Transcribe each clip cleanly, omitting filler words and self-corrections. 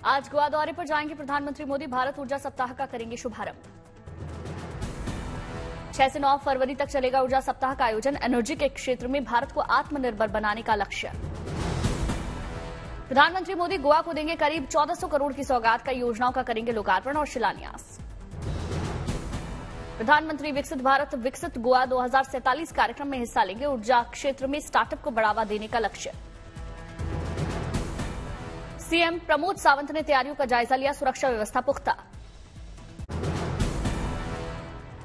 आज गोवा दौरे पर जाएंगे प्रधानमंत्री मोदी। भारत ऊर्जा सप्ताह का करेंगे शुभारंभ। 6 से 9 फरवरी तक चलेगा ऊर्जा सप्ताह का आयोजन। एनर्जी के क्षेत्र में भारत को आत्मनिर्भर बनाने का लक्ष्य। प्रधानमंत्री मोदी गोवा को देंगे करीब 1400 करोड़ की सौगात। कई योजनाओं का करेंगे लोकार्पण और शिलान्यास। प्रधानमंत्री विकसित भारत विकसित गोवा 2047 कार्यक्रम में हिस्सा लेंगे। ऊर्जा क्षेत्र में स्टार्टअप को बढ़ावा देने का लक्ष्य। सीएम प्रमोद सावंत ने तैयारियों का जायजा लिया। सुरक्षा व्यवस्था पुख्ता।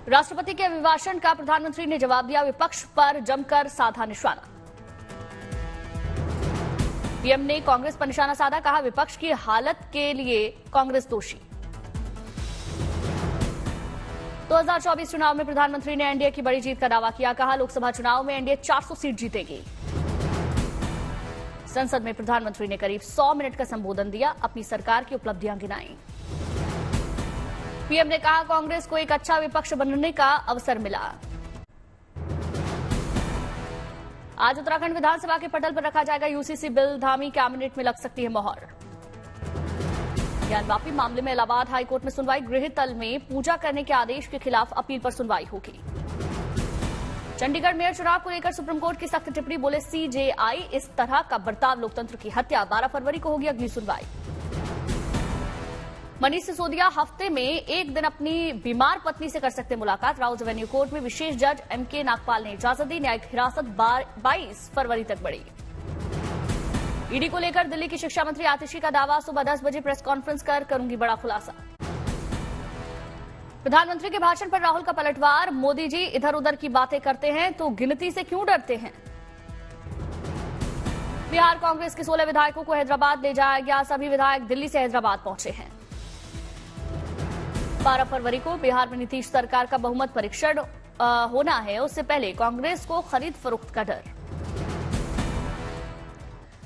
राष्ट्रपति के अभिभाषण का प्रधानमंत्री ने जवाब दिया। विपक्ष पर जमकर साधा निशाना। पीएम ने कांग्रेस पर निशाना साधा। कहा विपक्ष की हालत के लिए कांग्रेस दोषी। 2024 चुनाव में प्रधानमंत्री ने एनडीए की बड़ी जीत का दावा किया। कहा लोकसभा चुनाव में एनडीए 400 सीट जीतेगी। संसद में प्रधानमंत्री ने करीब 100 मिनट का संबोधन दिया। अपनी सरकार की उपलब्धियां गिनाई। पीएम ने कहा कांग्रेस को एक अच्छा विपक्ष बनने का अवसर मिला। आज उत्तराखंड विधानसभा के पटल पर रखा जाएगा यूसीसी बिल। धामी कैबिनेट में लग सकती है मोहर। ज्ञानवापी मामले में इलाहाबाद हाईकोर्ट में सुनवाई। गृह तल में पूजा करने के आदेश के खिलाफ अपील पर सुनवाई होगी। चंडीगढ़ मेयर चुनाव को लेकर सुप्रीम कोर्ट की सख्त टिप्पणी। बोले सीजेआई इस तरह का बर्ताव लोकतंत्र की हत्या। 12 फरवरी को होगी अगली सुनवाई। मनीष सिसोदिया हफ्ते में एक दिन अपनी बीमार पत्नी से कर सकते मुलाकात। राउज एवेन्यू कोर्ट में विशेष जज एमके नागपाल ने इजाजत दी। न्यायिक हिरासत 22 फरवरी तक बढ़ी। ईडी को लेकर दिल्ली की शिक्षा मंत्री आतिशी का दावा। सुबह 10 बजे प्रेस कॉन्फ्रेंस कर करूंगी बड़ा खुलासा। प्रधानमंत्री के भाषण पर राहुल का पलटवार। मोदी जी इधर उधर की बातें करते हैं तो गिनती से क्यों डरते हैं। बिहार कांग्रेस के 16 विधायकों को हैदराबाद ले जाया गया। सभी विधायक दिल्ली से हैदराबाद पहुंचे हैं। 12 फरवरी को बिहार में नीतीश सरकार का बहुमत परीक्षण होना है। उससे पहले कांग्रेस को खरीद फरोख्त का डर।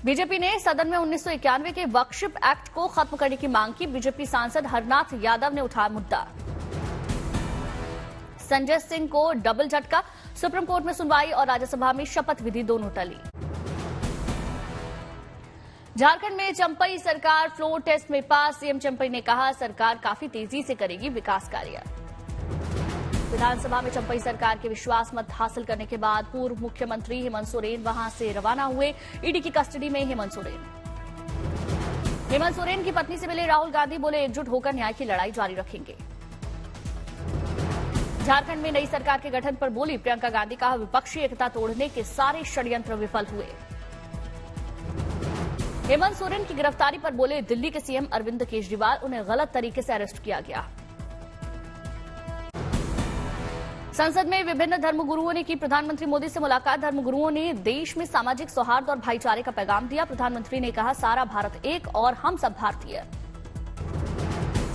बीजेपी ने सदन में 1991 के वक्फशिप एक्ट को खत्म करने की मांग की। बीजेपी सांसद हरनाथ यादव ने उठाया मुद्दा। संजय सिंह को डबल झटका। सुप्रीम कोर्ट में सुनवाई और राज्यसभा में शपथ विधि दोनों टली। झारखंड में चंपई सरकार फ्लोर टेस्ट में पास। सीएम चंपई ने कहा सरकार काफी तेजी से करेगी विकास कार्य। विधानसभा में चंपई सरकार के विश्वास मत हासिल करने के बाद पूर्व मुख्यमंत्री हेमंत सोरेन वहां से रवाना हुए। ईडी की कस्टडी में हेमंत सोरेन की पत्नी से मिले राहुल गांधी। बोले एकजुट होकर न्याय की लड़ाई जारी रखेंगे। झारखंड में नई सरकार के गठन पर बोली प्रियंका गांधी। कहा विपक्षी एकता तोड़ने के सारे षड्यंत्र विफल हुए। हेमंत सोरेन की गिरफ्तारी पर बोले दिल्ली के सीएम अरविंद केजरीवाल। उन्हें गलत तरीके से अरेस्ट किया गया। संसद में विभिन्न धर्मगुरुओं ने की प्रधानमंत्री मोदी से मुलाकात। धर्मगुरुओं ने देश में सामाजिक सौहार्द और भाईचारे का पैगाम दिया। प्रधानमंत्री ने कहा सारा भारत एक और हम सब भारतीय।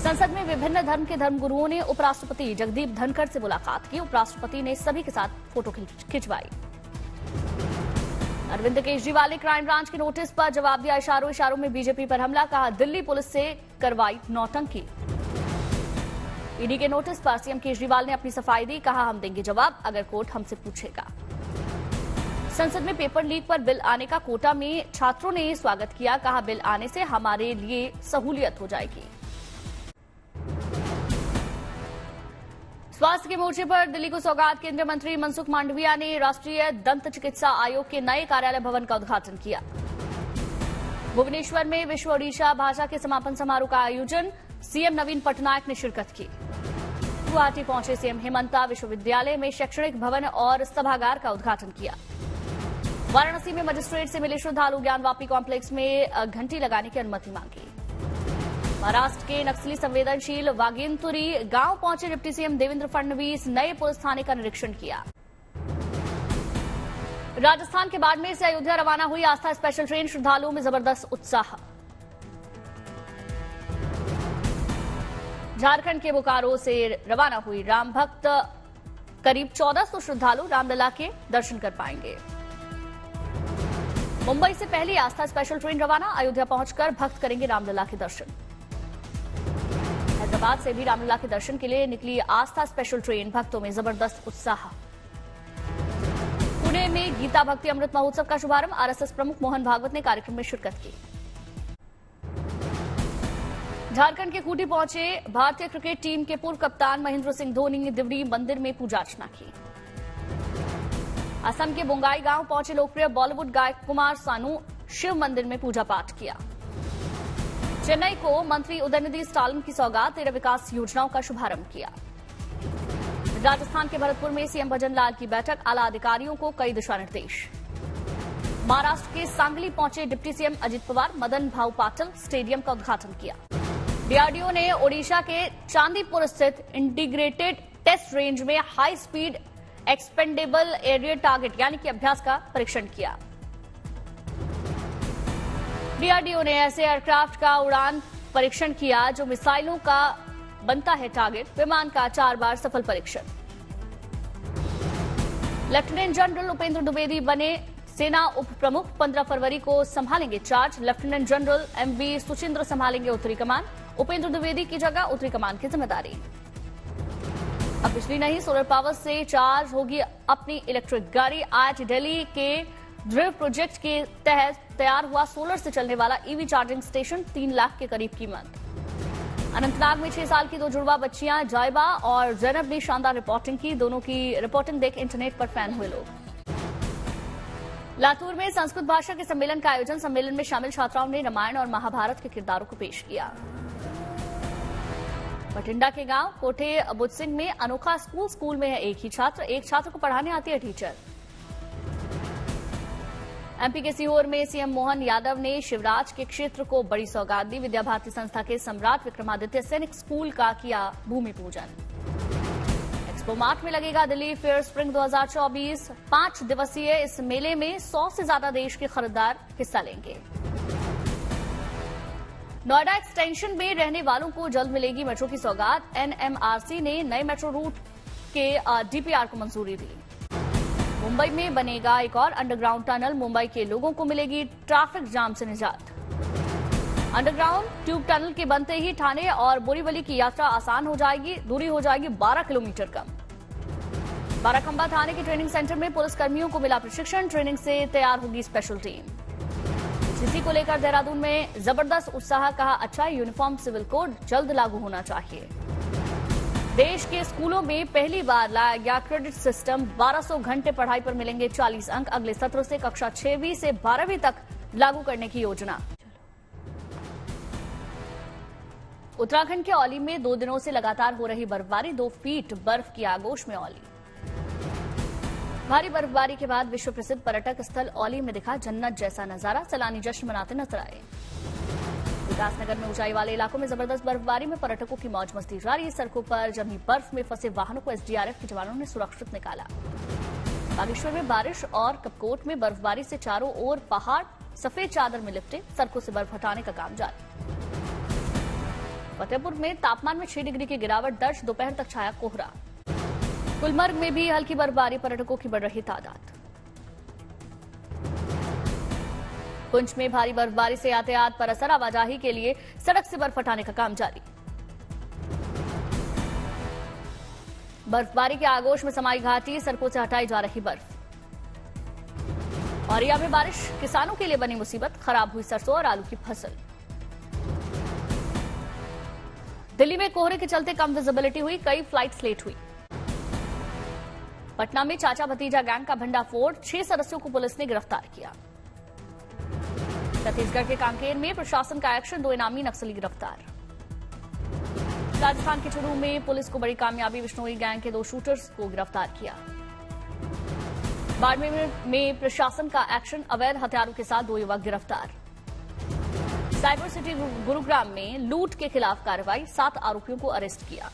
संसद में विभिन्न धर्म के धर्मगुरुओं ने उपराष्ट्रपति जगदीप धनखड़ से मुलाकात की। उपराष्ट्रपति ने सभी के साथ फोटो खिंचवाई। अरविंद केजरीवाल ने क्राइम ब्रांच के नोटिस पर जवाब दिया। इशारों में बीजेपी पर हमला। कहा दिल्ली पुलिस से करवाई नौटंकी। ईडी के नोटिस पर सीएम केजरीवाल ने अपनी सफाई दी। कहा हम देंगे जवाब अगर कोर्ट हमसे पूछेगा। संसद में पेपर लीक पर बिल आने का कोटा में छात्रों ने स्वागत किया। कहा बिल आने से हमारे लिए सहूलियत हो जाएगी। स्वास्थ्य के मोर्चे पर दिल्ली को सौगात। केंद्रीय मंत्री मनसुख मांडविया ने राष्ट्रीय दंत चिकित्सा आयोग के नए कार्यालय भवन का उद्घाटन किया। भुवनेश्वर में विश्व ओडिशा भाषा के समापन समारोह का आयोजन। सीएम नवीन पटनायक ने शिरकत की। गुवाहाटी पहुंचे सीएम हेमंता विश्वविद्यालय में शैक्षणिक भवन और सभागार का उद्घाटन किया। वाराणसी में मजिस्ट्रेट से मिले श्रद्धालु। ज्ञानवापी कॉम्प्लेक्स में घंटी लगाने की अनुमति मांगी। महाराष्ट्र के नक्सली संवेदनशील वागेंतुरी गांव पहुंचे डिप्टी सीएम देवेंद्र फडणवीस। नए पुलिस थाने का निरीक्षण किया। राजस्थान के बाड़मेर से अयोध्या रवाना हुई आस्था स्पेशल ट्रेन। श्रद्धालुओं में जबरदस्त उत्साह। झारखंड के बोकारो से रवाना हुई राम भक्त। करीब 1400 श्रद्धालु रामलला के दर्शन कर पाएंगे। मुंबई से पहली आस्था स्पेशल ट्रेन रवाना। अयोध्या पहुंचकर भक्त करेंगे रामलला के दर्शन। हैदराबाद से भी रामलला के दर्शन के लिए निकली आस्था स्पेशल ट्रेन। भक्तों में जबरदस्त उत्साह। पुणे में गीता भक्ति अमृत महोत्सव का शुभारंभ। आरएसएस प्रमुख मोहन भागवत ने कार्यक्रम में शिरकत की। झारखंड के खूंटी पहुंचे भारतीय क्रिकेट टीम के पूर्व कप्तान महेंद्र सिंह धोनी ने दिवड़ी मंदिर में पूजा अर्चना की। असम के बोंगाई गांव पहुंचे लोकप्रिय बॉलीवुड गायक कुमार सानू शिव मंदिर में पूजा पाठ किया। चेन्नई को मंत्री उदयनिधि स्टालिन की सौगात, 13 विकास योजनाओं का शुभारंभ किया। राजस्थान के भरतपुर में सीएम भजन लाल की बैठक, आला अधिकारियों को कई दिशा निर्देश। महाराष्ट्र के सांगली पहुंचे डिप्टी सीएम अजित पवार, मदन भाऊ पाटिल स्टेडियम का उद्घाटन किया। डीआरडीओ ने ओडिशा के चांदीपुर स्थित इंटीग्रेटेड टेस्ट रेंज में high speed expendable aerial target यानी कि अभ्यास का परीक्षण किया। डीआरडीओ ने ऐसे एयरक्राफ्ट का उड़ान परीक्षण किया जो मिसाइलों का बनता है टारगेट। विमान का 4 बार सफल परीक्षण। लेफ्टिनेंट जनरल उपेंद्र द्विवेदी बने सेना उप प्रमुख, 15 फरवरी को संभालेंगे charge. Lieutenant general MV Suchindra संभालेंगे उत्तरी कमान। उपेंद्र द्विवेदी की जगह उत्तरी कमान की जिम्मेदारी। अब बिजली नहीं, सोलर पावर से चार्ज होगी अपनी इलेक्ट्रिक गाड़ी। आज दिल्ली के ध्रुव प्रोजेक्ट के तहत तैयार हुआ सोलर से चलने वाला ईवी चार्जिंग स्टेशन, 3 लाख के करीब कीमत। अनंतनाग में 6 साल की 2 जुड़वा बच्चियां जायबा और जैनब ने शानदार रिपोर्टिंग की। दोनों की रिपोर्टिंग देख इंटरनेट पर फैन हुए लोग। लातूर में संस्कृत भाषा के सम्मेलन का आयोजन। सम्मेलन में शामिल छात्राओं ने रामायण और महाभारत के किरदारों को पेश किया। बठिंडा के गांव कोठे बुद्ध सिंह में अनोखा स्कूल में है एक ही छात्र, एक छात्र को पढ़ाने आती है टीचर। एमपी के सीहोर में सीएम मोहन यादव ने शिवराज के क्षेत्र को बड़ी सौगात दी। विद्या भारती संस्था के सम्राट विक्रमादित्य सैनिक स्कूल का किया भूमि पूजन। एक्सपो मार्ट में लगेगा दिल्ली फेयर स्प्रिंग 2024। 5 दिवसीय इस मेले में 100 से ज्यादा देश के खरीदार हिस्सा लेंगे। नोएडा एक्सटेंशन में रहने वालों को जल्द मिलेगी मेट्रो की सौगात। एनएमआरसी ने नए मेट्रो रूट के डीपीआर को मंजूरी दी। मुंबई में बनेगा एक और अंडरग्राउंड टनल, मुंबई के लोगों को मिलेगी ट्रैफिक जाम से निजात। अंडरग्राउंड ट्यूब टनल के बनते ही ठाणे और बोरीवली की यात्रा आसान हो जाएगी, दूरी हो जाएगी 12 किलोमीटर कम। बाराखंबा थाने के ट्रेनिंग सेंटर में पुलिसकर्मियों को मिला प्रशिक्षण, ट्रेनिंग से तैयार होगी स्पेशल टीम। इसी को लेकर देहरादून में जबरदस्त उत्साह, कहा अच्छा यूनिफॉर्म सिविल कोड जल्द लागू होना चाहिए। देश के स्कूलों में पहली बार लाया गया क्रेडिट सिस्टम, 1200 घंटे पढ़ाई पर मिलेंगे 40 अंक। अगले सत्र से कक्षा 6वीं से 12वीं तक लागू करने की योजना। उत्तराखंड के औली में 2 दिनों से लगातार हो रही बर्फबारी, 2 फीट बर्फ की आगोश में औली। भारी बर्फबारी के बाद विश्व प्रसिद्ध पर्यटक स्थल औली में दिखा जन्नत जैसा नजारा, सैलानी जश्न मनाते नजर आए। विकासनगर में ऊंचाई वाले इलाकों में जबरदस्त बर्फबारी में पर्यटकों की मौज मस्ती जारी। सड़कों पर जमी बर्फ में फंसे वाहनों को एसडीआरएफ के जवानों ने सुरक्षित निकाला। बागेश्वर में बारिश और कपकोट में बर्फबारी से चारों ओर पहाड़ सफेद चादर में लिपटे, सड़कों से बर्फ हटाने का काम जारी। फतेहपुर में तापमान में 6 डिग्री की गिरावट दर्ज, दोपहर तक छाया कोहरा। गुलमर्ग में भी हल्की बर्फबारी, पर्यटकों की बढ़ रही तादाद। पुंछ में भारी बर्फबारी से यातायात पर असर, आवाजाही के लिए सड़क से बर्फ हटाने का काम जारी। बर्फबारी के आगोश में समाई घाटी, सड़कों से हटाई जा रही बर्फ। औरिया में बारिश, किसानों के लिए बनी मुसीबत, खराब हुई सरसों और आलू की फसल। दिल्ली में कोहरे के चलते कम विजिबिलिटी हुई, कई फ्लाइट्स लेट हुई। पटना में चाचा भतीजा गैंग का भंडाफोड़, 6 सदस्यों को पुलिस ने गिरफ्तार किया। छत्तीसगढ़ के कांकेर में प्रशासन का एक्शन, 2 इनामी नक्सली गिरफ्तार। राजस्थान के चुरू में पुलिस को बड़ी कामयाबी, बिश्नोई गैंग के 2 शूटर्स को गिरफ्तार किया। बाड़मेर में प्रशासन का एक्शन, अवैध हथियारों के साथ 2 युवक गिरफ्तार। साइबर सिटी गुरुग्राम में लूट के खिलाफ कार्रवाई, 7 आरोपियों को अरेस्ट किया।